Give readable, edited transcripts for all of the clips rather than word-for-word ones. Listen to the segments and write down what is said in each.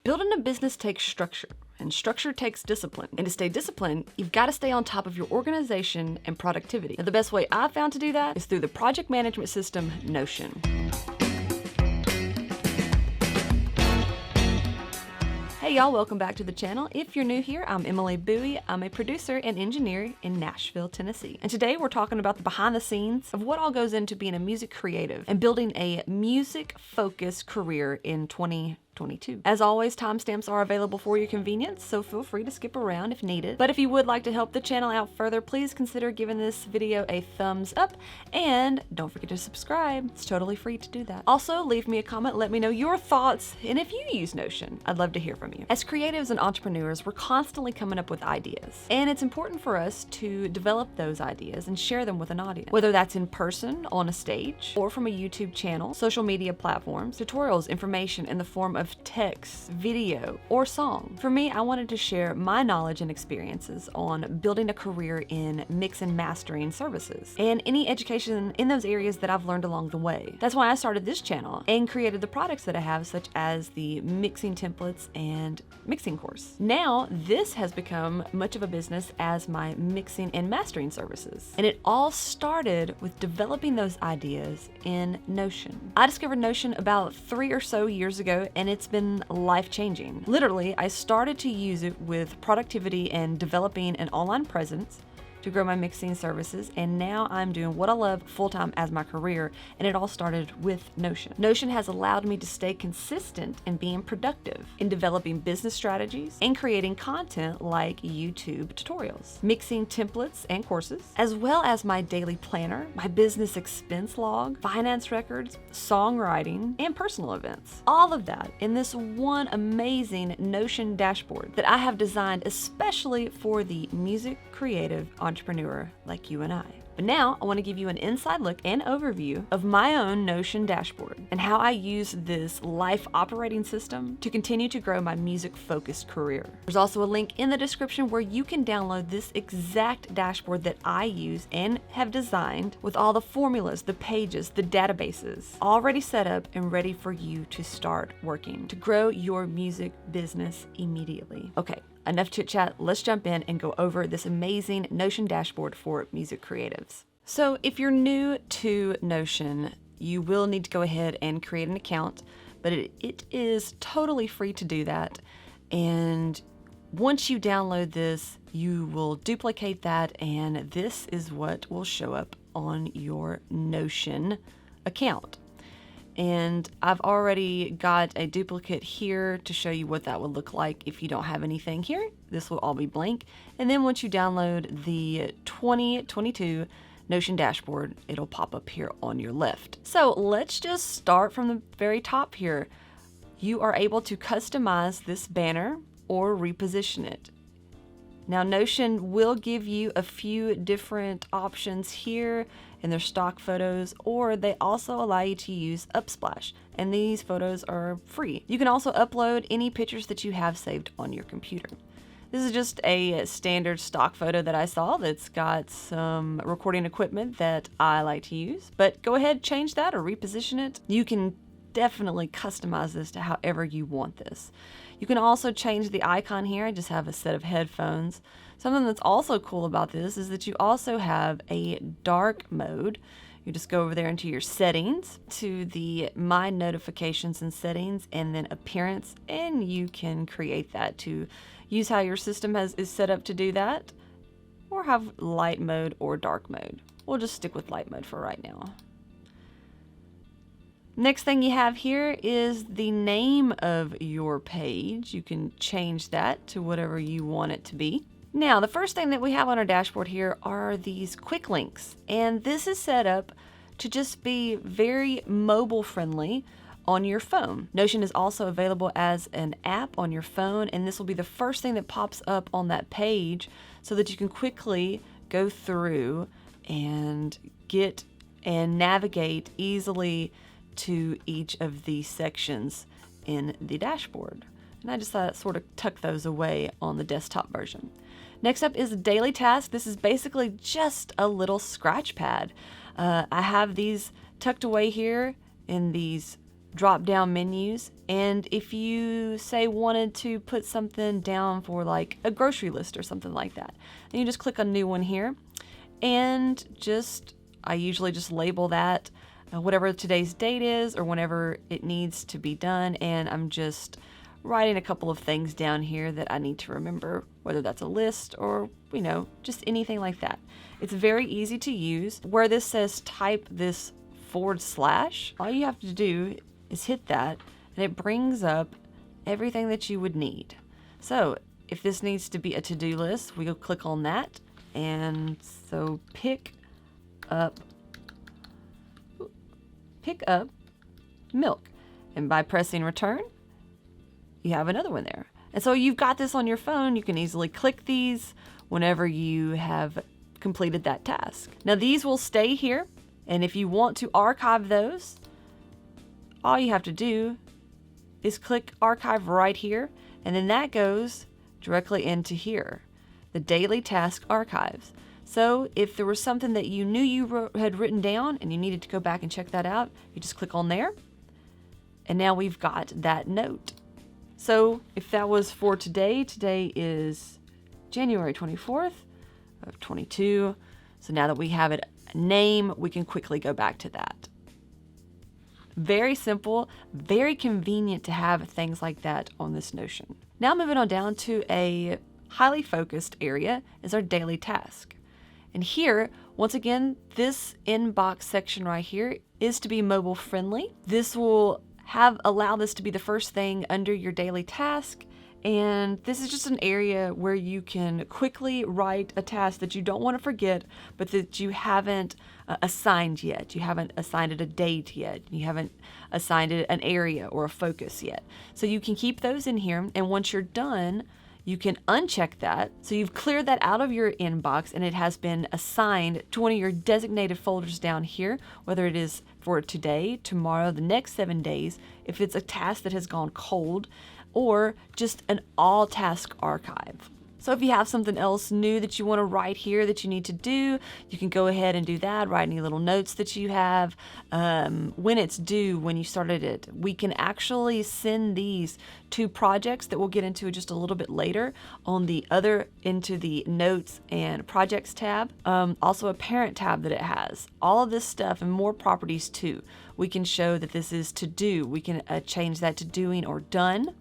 Building a business takes structure, and structure takes discipline. And to stay disciplined, you've got to stay on top of your organization and productivity. Now, the best way I've found to do that is through the project management system, Notion. Hey y'all, welcome back to the channel. If you're new here, I'm Emily Bowie. I'm a producer and engineer in Nashville, Tennessee. And today we're talking about the behind the scenes of what all goes into being a music creative and building a music-focused career in 2022. As always, timestamps are available for your convenience, so feel free to skip around if needed. But if you would like to help the channel out further, please consider giving this video a thumbs up and don't forget to subscribe. It's totally free to do that. Also, leave me a comment, let me know your thoughts, and if you use Notion, I'd love to hear from you. As creatives and entrepreneurs, we're constantly coming up with ideas, and it's important for us to develop those ideas and share them with an audience, whether that's in person, on a stage, or from a YouTube channel, social media platforms, tutorials, information in the form of text, video, or song. For me, I wanted to share my knowledge and experiences on building a career in mix and mastering services and any education in those areas that I've learned along the way. That's why I started this channel and created the products that I have, such as the mixing templates and mixing course. Now, this has become much of a business as my mixing and mastering services. And it all started with developing those ideas in Notion. I discovered Notion about 3 or so years ago, and it's been life-changing. Literally, I started to use it with productivity and developing an online presence to grow my mixing services, and now I'm doing what I love full-time as my career, and it all started with Notion. Notion has allowed me to stay consistent in being productive, in developing business strategies, and creating content like YouTube tutorials, mixing templates and courses, as well as my daily planner, my business expense log, finance records, songwriting, and personal events. All of that in this one amazing Notion dashboard that I have designed especially for the music creative entrepreneur like you and I. But now I want to give you an inside look and overview of my own Notion dashboard and how I use this life operating system to continue to grow my music-focused career. There's also a link in the description where you can download this exact dashboard that I use and have designed with all the formulas, the pages, the databases already set up and ready for you to start working to grow your music business immediately. Okay. Enough chit chat, let's jump in and go over this amazing Notion dashboard for music creatives. So if you're new to Notion, you will need to go ahead and create an account, but it is totally free to do that. And once you download this, you will duplicate that, and this is what will show up on your Notion account. And I've already got a duplicate here to show you what that would look like if you don't have anything here. This will all be blank. And then once you download the 2022 Notion dashboard, it'll pop up here on your left. So let's just start from the very top here. You are able to customize this banner or reposition it. Now, Notion will give you a few different options here in their stock photos, or they also allow you to use Upsplash, and these photos are free. You can also upload any pictures that you have saved on your computer. This is just a standard stock photo that I saw that's got some recording equipment that I like to use, but go ahead, change that or reposition it. You can definitely customize this to however you want this. You can also change the icon here. I just have a set of headphones. Something that's also cool about this is that you also have a dark mode. You just go over there into your settings to the My Notifications and Settings, and then Appearance, and you can create that to use how your system is set up to do that, or have light mode or dark mode. We'll just stick with light mode for right now. Next thing you have here is the name of your page. You can change that to whatever you want it to be. Now, the first thing that we have on our dashboard here are these quick links, and this is set up to just be very mobile friendly on your phone. Notion is also available as an app on your phone, and this will be the first thing that pops up on that page so that you can quickly go through and get and navigate easily to each of these sections in the dashboard. And I just sort of tuck those away on the desktop version. Next up is daily task. This is basically just a little scratch pad. I have these tucked away here in these drop down menus, and if you say wanted to put something down for like a grocery list or something like that, then you just click on new one here, and I usually just label that whatever today's date is or whenever it needs to be done, and I'm just writing a couple of things down here that I need to remember, whether that's a list or, just anything like that. It's very easy to use. Where this says type this / all you have to do is hit that, and it brings up everything that you would need. So if this needs to be a to-do list, we go click on that, and so pick up milk, and by pressing return, you have another one there. And so you've got this on your phone. You can easily click these whenever you have completed that task. Now these will stay here, and if you want to archive those, all you have to do is click archive right here, and then that goes directly into here, the daily task archives. So if there was something that you knew you had written down and you needed to go back and check that out, you just click on there, and now we've got that note. So if that was for today is January 24th of 22. So now that we have it a name, we can quickly go back to that. Very simple, very convenient to have things like that on this Notion. Now moving on down to a highly focused area is our daily task. And here, once again, this inbox section right here is to be mobile friendly. This will allow this to be the first thing under your daily task. And this is just an area where you can quickly write a task that you don't want to forget, but that you haven't assigned yet. You haven't assigned it a date yet. You haven't assigned it an area or a focus yet. So you can keep those in here, and once you're done, you can uncheck that. So you've cleared that out of your inbox, and it has been assigned to one of your designated folders down here, whether it is for today, tomorrow, the next 7 days, if it's a task that has gone cold, or just an all task archive. So if you have something else new that you want to write here that you need to do, you can go ahead and do that. Write any little notes that you have, when it's due, when you started it. We can actually send these to projects that we'll get into just a little bit later into the notes and projects tab. Also a parent tab that it has. All of this stuff and more properties too. We can show that this is to do. We can change that to doing or done.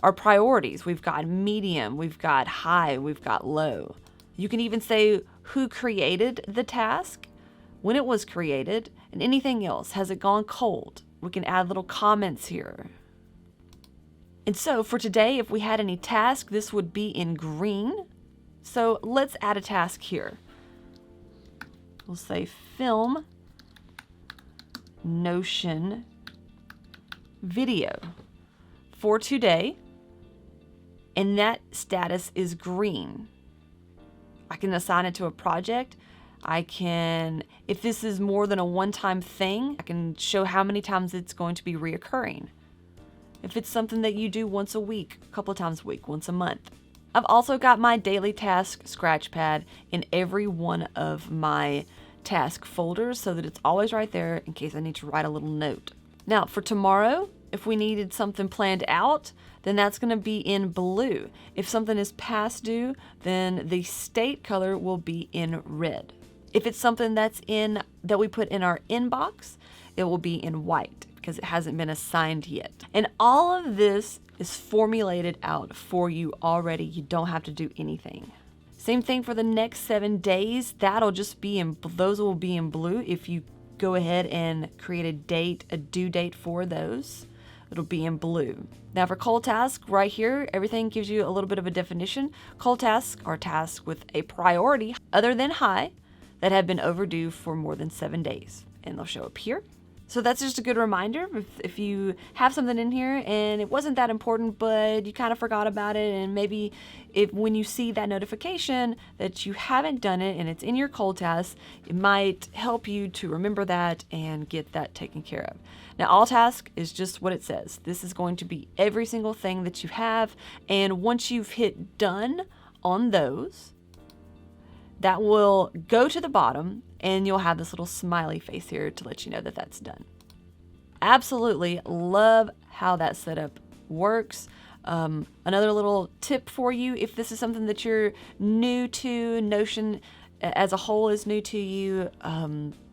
Our priorities, we've got medium, we've got high, we've got low. You can even say who created the task, when it was created, and anything else. Has it gone cold? We can add little comments here. And so for today, if we had any task, this would be in green. So let's add a task here. We'll say film Notion video for today. And that status is green. I can assign it to a project. If this is more than a one-time thing, I can show how many times it's going to be reoccurring. If it's something that you do once a week, a couple of times a week, once a month. I've also got my daily task scratch pad in every one of my task folders so that it's always right there in case I need to write a little note. Now for tomorrow, if we needed something planned out, then that's going to be in blue. If something is past due, then the state color will be in red. If it's something that we put in our inbox, it will be in white because it hasn't been assigned yet. And all of this is formulated out for you already. You don't have to do anything. Same thing for the next 7 days. Those will be in blue. If you go ahead and create a due date for those, it'll be in blue. Now for cold task, right here, everything gives you a little bit of a definition. Cold tasks are tasks with a priority other than high that have been overdue for more than 7 days. And they'll show up here. So that's just a good reminder. If you have something in here and it wasn't that important, but you kind of forgot about it, and maybe when you see that notification that you haven't done it and it's in your cold task, it might help you to remember that and get that taken care of. Now, all task is just what it says. This is going to be every single thing that you have, and once you've hit done on those, that will go to the bottom and you'll have this little smiley face here to let you know that that's done. Absolutely love how that setup works. Another little tip for you, if this is something that you're new to, Notion as a whole is new to you,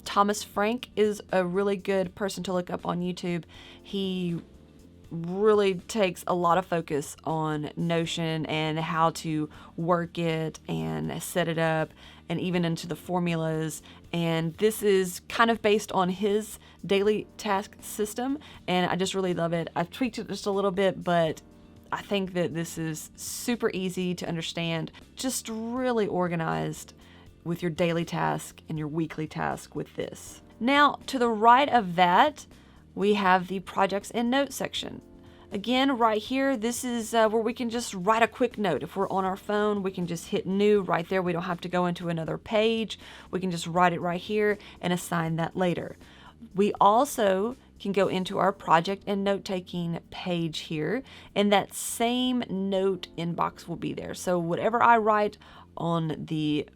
Thomas Frank is a really good person to look up on YouTube. He really takes a lot of focus on Notion and how to work it and set it up, and even into the formulas. And this is kind of based on his daily task system, and I just really love it. I've tweaked it just a little bit, but I think that this is super easy to understand, just really organized with your daily task and your weekly task with this. Now, to the right of that, we have the projects and notes section. Again, right here, this is where we can just write a quick note. If we're on our phone, we can just hit new right there. We don't have to go into another page. We can just write it right here and assign that later. We also can go into our project and note-taking page here, and that same note inbox will be there. So whatever I write on the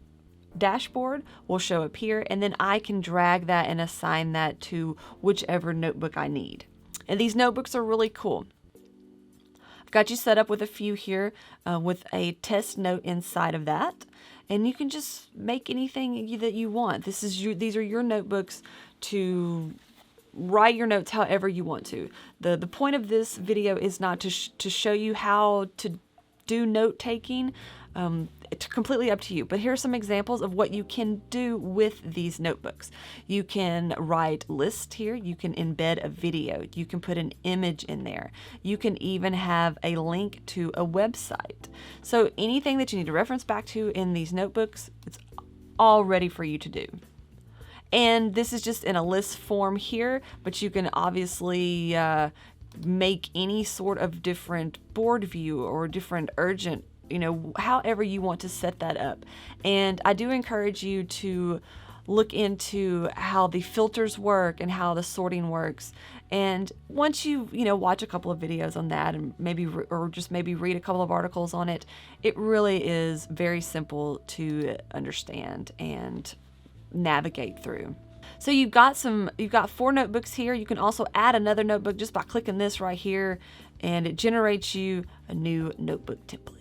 dashboard will show up here, and then I can drag that and assign that to whichever notebook I need. And these notebooks are really cool. I've got you set up with a few here with a test note inside of that, and you can just make anything that you want. These are your notebooks to write your notes however you want to. The point of this video is not to show you how to do note taking. It's completely up to you, but here are some examples of what you can do with these notebooks. You can write lists here. You can embed a video. You can put an image in there. You can even have a link to a website. So anything that you need to reference back to in these notebooks, it's all ready for you to do. And this is just in a list form here, but you can obviously make any sort of different board view or different urgent, however you want to set that up. And I do encourage you to look into how the filters work and how the sorting works. And once you watch a couple of videos on that, and maybe read a couple of articles on it, it really is very simple to understand and navigate through. So you've got 4 notebooks here. You can also add another notebook just by clicking this right here, and it generates you a new notebook template.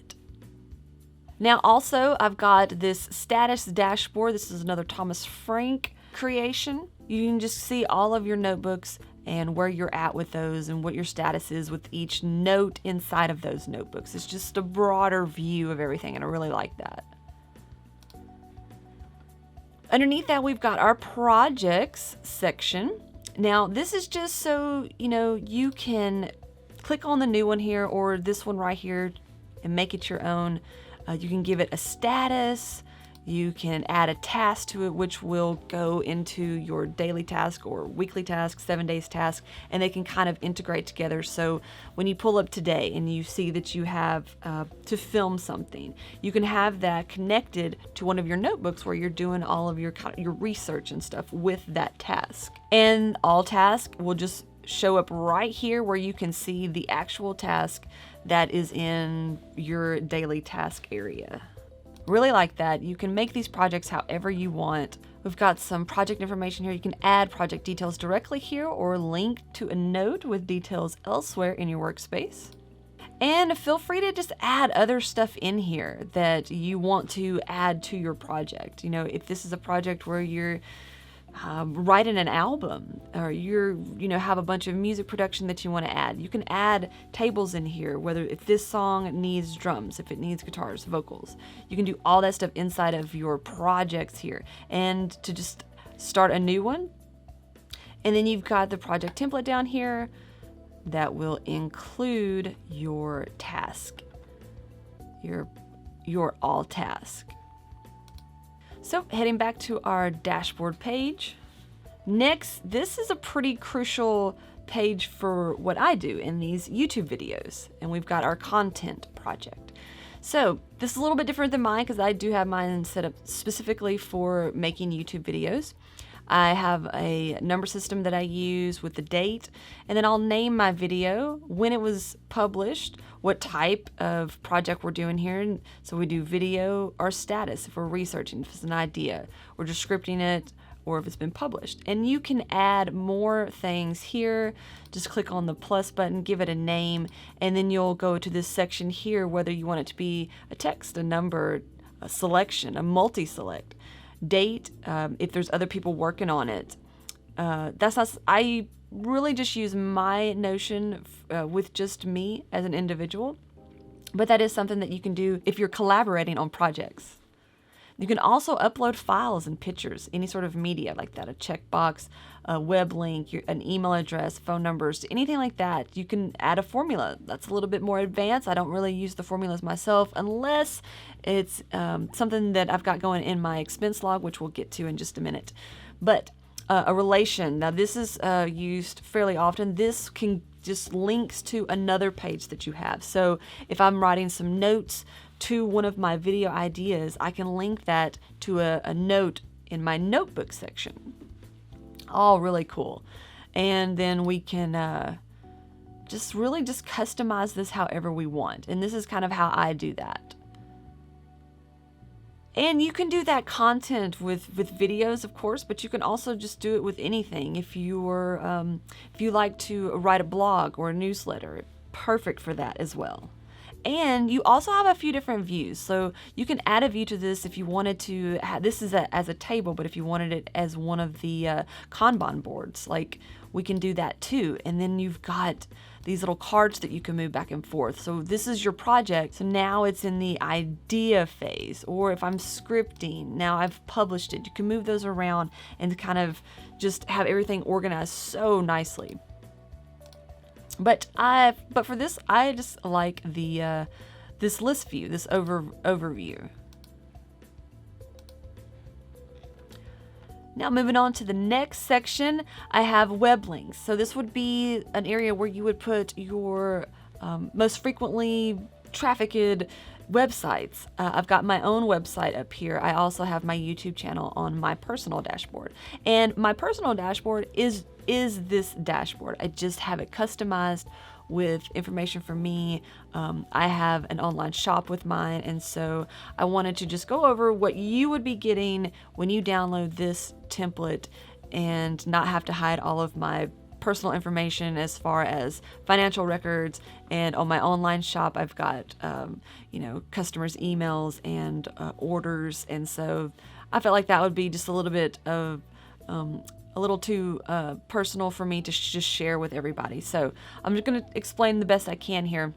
Now also, I've got this status dashboard. This is another Thomas Frank creation. You can just see all of your notebooks and where you're at with those and what your status is with each note inside of those notebooks. It's just a broader view of everything, and I really like that. Underneath that, we've got our projects section. Now, this is just so, you can click on the new one here or this one right here and make it your own. You can give it a status. You can add a task to it, which will go into your daily task or weekly task, 7 days task, and they can kind of integrate together. So when you pull up today and you see that you have to film something, you can have that connected to one of your notebooks where you're doing all of your research and stuff with that task. And all tasks will just show up right here where you can see the actual task that is in your daily task area. Really like that. You can make these projects however you want. We've got some project information here. You can add project details directly here or link to a note with details elsewhere in your workspace. And feel free to just add other stuff in here that you want to add to your project. If this is a project where you're writing an album, or have a bunch of music production that you want to add, you can add tables in here, whether if this song needs drums, if it needs guitars, vocals. You can do all that stuff inside of your projects here. And to just start a new one, and then you've got the project template down here that will include your task, your all task. So heading back to our dashboard page. Next, this is a pretty crucial page for what I do in these YouTube videos. And we've got our content project. So this is a little bit different than mine because I do have mine set up specifically for making YouTube videos. I have a number system that I use with the date, and then I'll name my video, when it was published, what type of project we're doing here. And so we do video or status if we're researching, if it's an idea. We're just scripting it, or if it's been published. And you can add more things here. Just click on the plus button, give it a name, and then you'll go to this section here, whether you want it to be a text, a number, a selection, a multi-select, date, if there's other people working on it. I really just use my Notion with just me as an individual, but that is something that you can do if you're collaborating on projects. You can also upload files and pictures, any sort of media like that, a checkbox, a web link, an email address, phone numbers, anything like that. You can add a formula. That's a little bit more advanced. I don't really use the formulas myself unless it's something that I've got going in my expense log, which we'll get to in just a minute. But a relation, now this is used fairly often. This can just links to another page that you have. So if I'm writing some notes to one of my video ideas, I can link that to a note in my notebook section. All really cool. And then we can just customize this however we want. And this is kind of how I do that. And you can do that content with videos, of course, but you can also just do it with anything. If you like to write a blog or a newsletter, perfect for that as well. And you also have a few different views. So you can add a view to this if you wanted to. This is as a table, but if you wanted it as one of the Kanban boards, like we can do that too. And then you've got these little cards that you can move back and forth. So this is your project. So now it's in the idea phase. Or if I'm scripting, now I've published it. You can move those around and kind of just have everything organized so nicely. But for this, I just like the this list view, this overview. Now moving on to the next section, I have web links. So this would be an area where you would put your most frequently trafficked websites. I've got my own website up here. I also have my YouTube channel on my personal dashboard. And my personal dashboard is this dashboard. I just have it customized with information for me. I have an online shop with mine, and so I wanted to just go over what you would be getting when you download this template and not have to hide all of my personal information as far as financial records. And on my online shop, I've got customers' emails and orders, and so I felt like that would be just a little bit of a little too personal for me to just share with everybody. So I'm just going to explain the best I can here.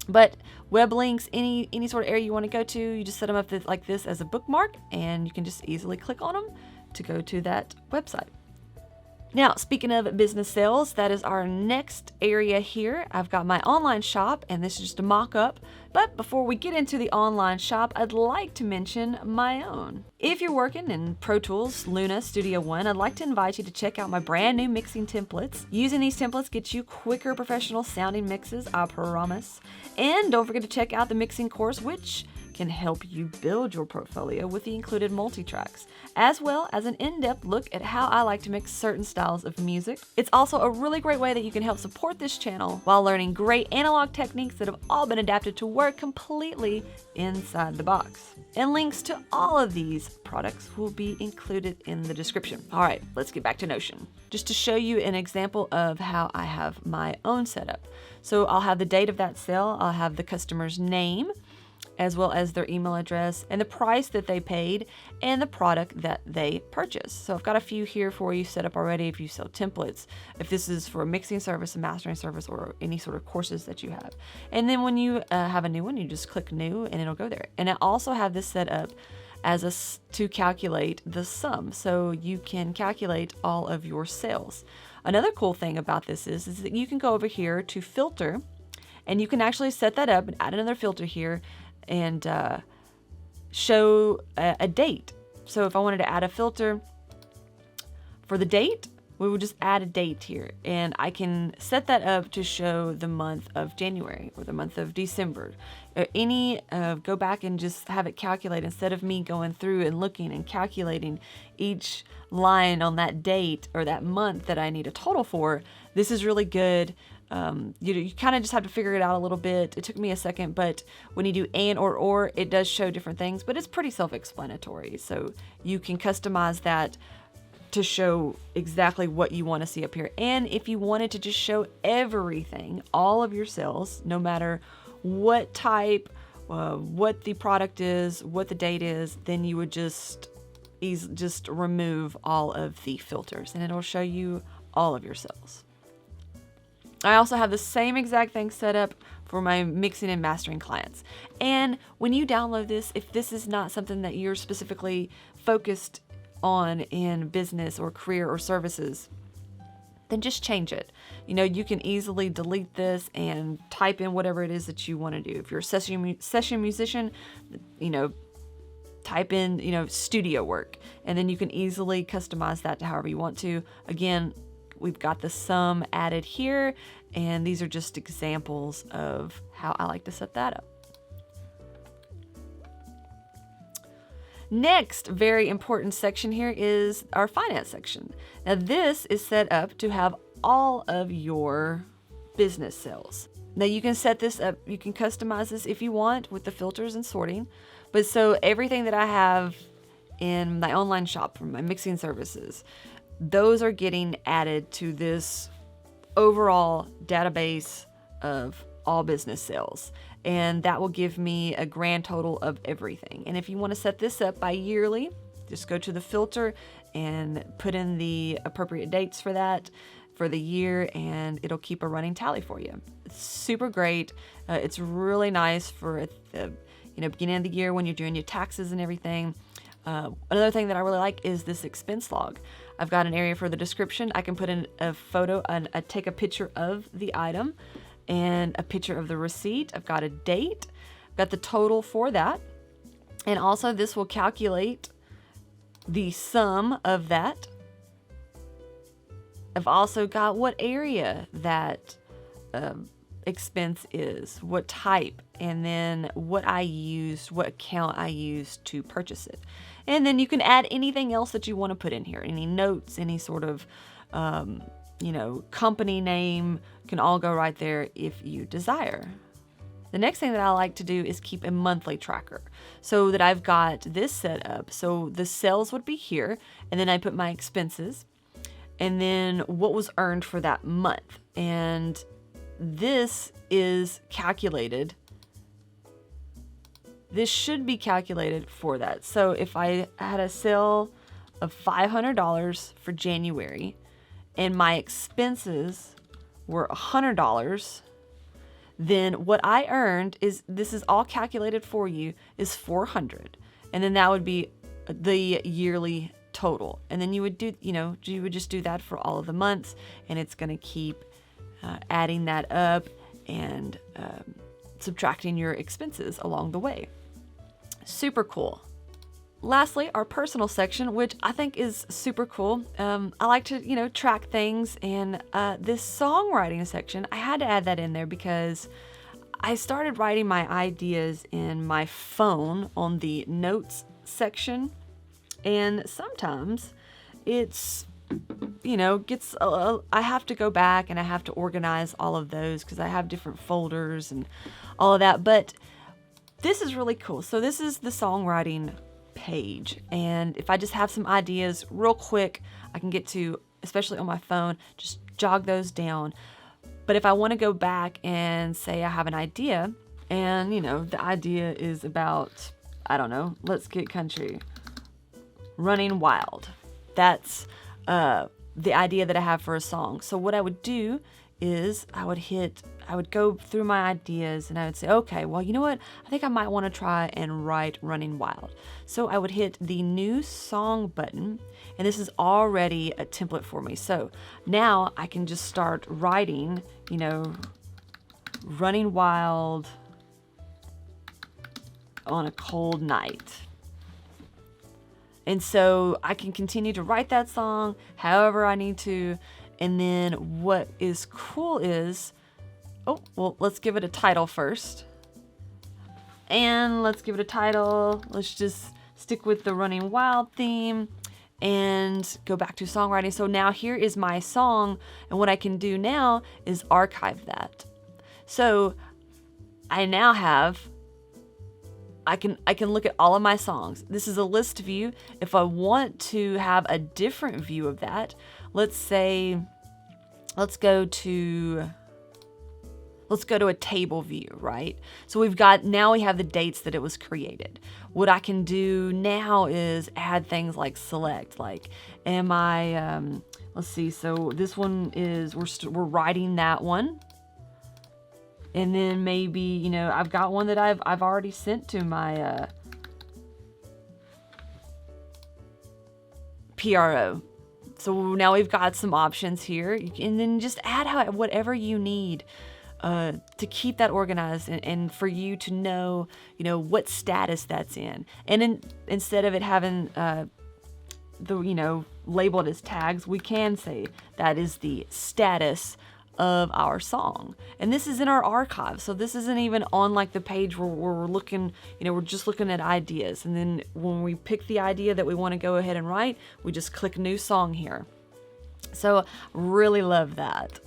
But web links, any sort of area you want to go to, you just set them up like this as a bookmark, and you can just easily click on them to go to that website. Now, speaking of business sales, that is our next area here. I've got my online shop, and this is just a mock-up. But before we get into the online shop, I'd like to mention my own. If you're working in Pro Tools, Luna, Studio One, I'd like to invite you to check out my brand new mixing templates. Using these templates gets you quicker professional sounding mixes, I promise. And don't forget to check out the mixing course, which can help you build your portfolio with the included multi-tracks, as well as an in-depth look at how I like to mix certain styles of music. It's also a really great way that you can help support this channel while learning great analog techniques that have all been adapted to work completely inside the box. And links to all of these products will be included in the description. All right, let's get back to Notion. Just to show you an example of how I have my own setup. So I'll have the date of that sale, I'll have the customer's name, as well as their email address and the price that they paid and the product that they purchased. So I've got a few here for you set up already if you sell templates, if this is for a mixing service, a mastering service, or any sort of courses that you have. And then when you have a new one, you just click new and it'll go there. And I also have this set up as to calculate the sum, so you can calculate all of your sales. Another cool thing about this is that you can go over here to filter, and you can actually set that up and add another filter here and show a date. So if I wanted to add a filter for the date, we would just add a date here, and I can set that up to show the month of January or the month of December. Go back and just have it calculate instead of me going through and looking and calculating each line on that date or that month that I need a total for. This is really good. You kind of just have to figure it out a little bit. It took me a second, but when you do and or, it does show different things, but it's pretty self-explanatory. So you can customize that to show exactly what you want to see up here. And if you wanted to just show everything, all of your cells, no matter what type, what the product is, what the date is, then you would just remove all of the filters and it'll show you all of your cells. I also have the same exact thing set up for my mixing and mastering clients. And when you download this, if this is not something that you're specifically focused on in business or career or services, then just change it. You can easily delete this and type in whatever it is that you want to do. If you're a session musician, type in, studio work, and then you can easily customize that to however you want to. Again, we've got the sum added here, and these are just examples of how I like to set that up. Next, very important section here is our finance section. Now this is set up to have all of your business cells. Now you can set this up, you can customize this if you want with the filters and sorting. But so everything that I have in my online shop for my mixing services, those are getting added to this overall database of all business sales. And that will give me a grand total of everything. And if you want to set this up by yearly, just go to the filter and put in the appropriate dates for that for the year, and it'll keep a running tally for you. It's super great. It's really nice for the beginning of the year when you're doing your taxes and everything. Another thing that I really like is this expense log. I've got an area for the description. I can put in a photo and take a picture of the item and a picture of the receipt. I've got a date, I've got the total for that. And also this will calculate the sum of that. I've also got what area that expense is, what type, and then what account I used to purchase it. And then you can add anything else that you want to put in here, any notes, any sort of, company name can all go right there if you desire. The next thing that I like to do is keep a monthly tracker so that I've got this set up. So the sales would be here, and then I put my expenses, and then what was earned for that month. And this is calculated. This should be calculated for that. So if I had a sale of $500 for January and my expenses were $100, then what I earned is, this is all calculated for you, is $400. And then that would be the yearly total. And then you would just do that for all of the months, and it's going to keep adding that up and subtracting your expenses along the way. Super cool. Lastly, our personal section, which I think is super cool. I like to, track things, and this songwriting section, I had to add that in there because I started writing my ideas in my phone on the notes section, and sometimes it's, I have to go back and I have to organize all of those because I have different folders and all of that, but this is really cool. So this is the songwriting page, and if I just have some ideas real quick, I can get to, especially on my phone, just jog those down. But if I want to go back and say I have an idea, and the idea is about, I don't know, let's get country, Running Wild. That's the idea that I have for a song. So what I would do is I would go through my ideas and I would say, okay, well, you know what? I think I might want to try and write Running Wild. So I would hit the new song button, and this is already a template for me. So now I can just start writing, Running Wild on a cold night. And so I can continue to write that song however I need to. And then what is cool is, let's give it a title first. And let's give it a title. Let's just stick with the Running Wild theme and go back to songwriting. So now here is my song. And what I can do now is archive that. So I now have I can look at all of my songs. This is a list view. If I want to have a different view of that, let's go to a table view, right? So now we have the dates that it was created. What I can do now is add things like select, like let's see, so this one is, we're writing that one. And then maybe, I've got one that I've already sent to my PRO. So now we've got some options here, and then just add whatever you need to keep that organized and for you to know, what status that's in. And instead of it having labeled as tags, we can say that is the status of our song. And this is in our archive. So this isn't even on like the page where we're looking, we're just looking at ideas. And then when we pick the idea that we want to go ahead and write, we just click new song here. So really love that.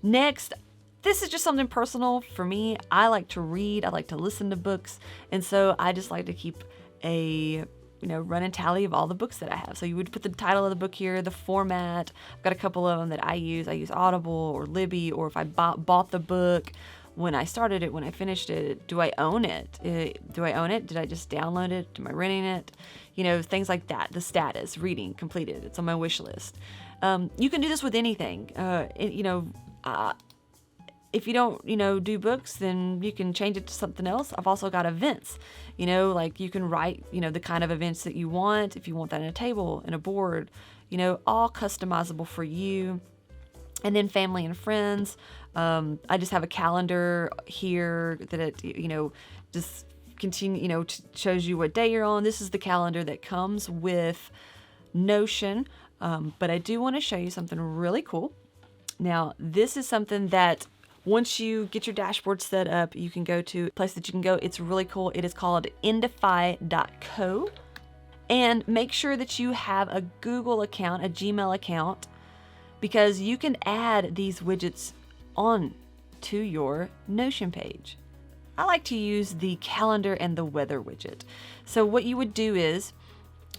Next, this is just something personal for me. I like to read, I like to listen to books. And so I just like to keep a running tally of all the books that I have. So you would put the title of the book here, the format. I've got a couple of them that I use. I use Audible or Libby, or if I bought the book, when I started it, when I finished it, do I own it? Do I own it? Did I just download it? Am I renting it? Things like that. The status, reading, completed. It's on my wish list. You can do this with anything. If you don't, do books, then you can change it to something else. I've also got events, like you can write, the kind of events that you want. If you want that in a table, in a board, all customizable for you. And then family and friends. I just have a calendar here that it, just continue, shows you what day you're on. This is the calendar that comes with Notion. But I do want to show you something really cool. Now, this is something that once you get your dashboard set up, you can go to a place that you can go. It's really cool. It is called indify.co. And make sure that you have a Google account, a Gmail account, because you can add these widgets on to your Notion page. I like to use the calendar and the weather widget. So what you would do is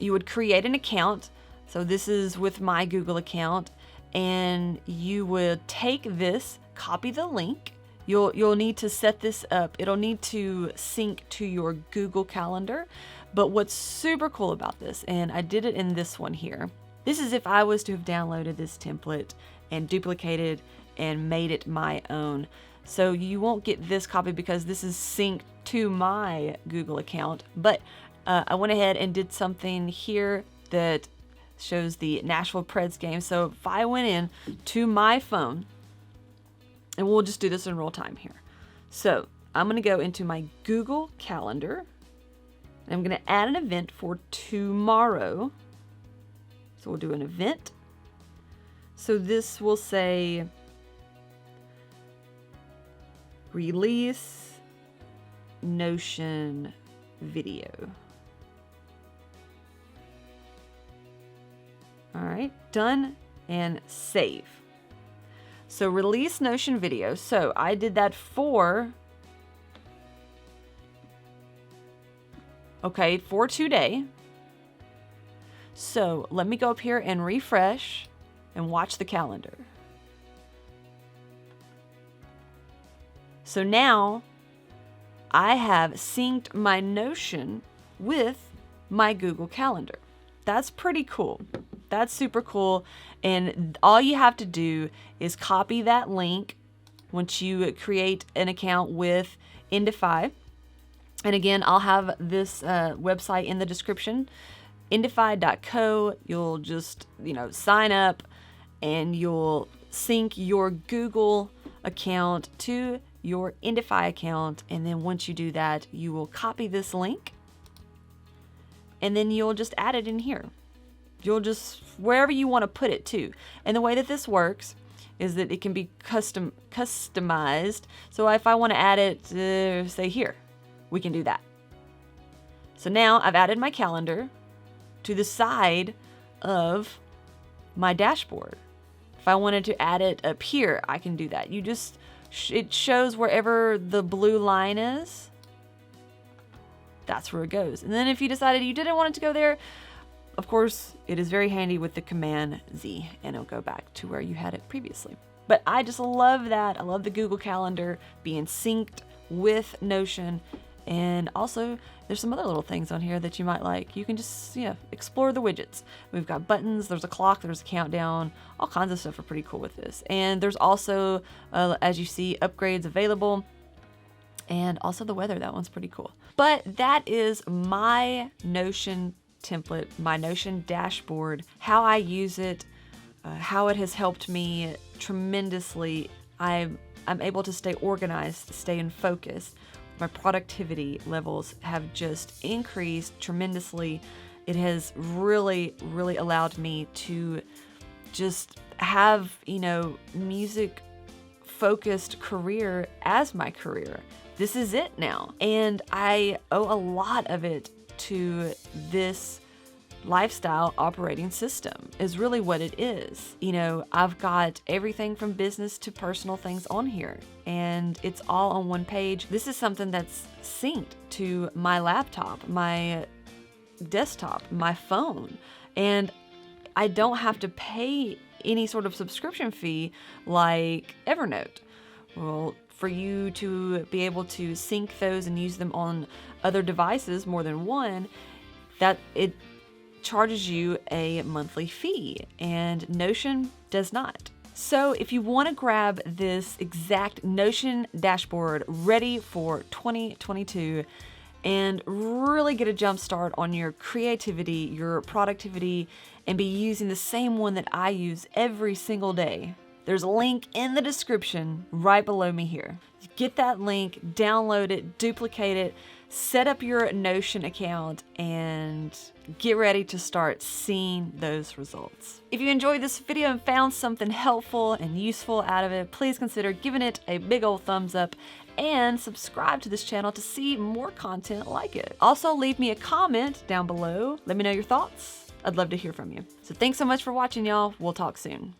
you would create an account. So this is with my Google account, and you would take this, copy the link. You'll need to set this up. It'll need to sync to your Google Calendar. But what's super cool about this, and I did it in this one here, this is if I was to have downloaded this template and duplicated and made it my own. So you won't get this copy because this is synced to my Google account. But I went ahead and did something here that shows the Nashville Preds game. So if I went in to my phone, and we'll just do this in real time here. So I'm going to go into my Google Calendar, and I'm going to add an event for tomorrow. So we'll do an event. So this will say release Notion video. All right, done, and save. So release Notion video. So I did that for today. So let me go up here and refresh and watch the calendar. So now I have synced my Notion with my Google Calendar. That's pretty cool. That's super cool. And all you have to do is copy that link once you create an account with Indify. And again, I'll have this website in the description, indify.co. You'll just, sign up and you'll sync your Google account to your Indify account. And then once you do that, you will copy this link and then you'll just add it in here. You'll just, wherever you want to put it too. And the way that this works is that it can be customized. So if I want to add it, say here, we can do that. So now I've added my calendar to the side of my dashboard. If I wanted to add it up here, I can do that. You just, it shows wherever the blue line is. that's where it goes. And then if you decided you didn't want it to go there, of course, it is very handy with the Command Z, and it'll go back to where you had it previously. But I just love that. I love the Google Calendar being synced with Notion. And also, there's some other little things on here that you might like. You can just, explore the widgets. We've got buttons, there's a clock, there's a countdown, all kinds of stuff are pretty cool with this. And there's also, as you see, upgrades available. And also the weather, that one's pretty cool. But that is my Notion template, my Notion dashboard, how I use it, how it has helped me tremendously. I'm able to stay organized, stay in focus. My productivity levels have just increased tremendously. It has really, really allowed me to just have, music focused career as my career. This is it now. And I owe a lot of it to this lifestyle operating system is really what it is. I've got everything from business to personal things on here, and it's all on one page. This is something that's synced to my laptop, my desktop, my phone, and I don't have to pay any sort of subscription fee like Evernote. Well, for you to be able to sync those and use them on other devices, more than one, that it charges you a monthly fee, and Notion does not. So if you want to grab this exact Notion dashboard ready for 2022 and really get a jump start on your creativity, your productivity, and be using the same one that I use every single day, there's a link in the description right below me here. Get that link, download it, duplicate it, set up your Notion account, and get ready to start seeing those results. If you enjoyed this video and found something helpful and useful out of it, please consider giving it a big old thumbs up and subscribe to this channel to see more content like it. Also, leave me a comment down below. Let me know your thoughts. I'd love to hear from you. So thanks so much for watching, y'all. We'll talk soon.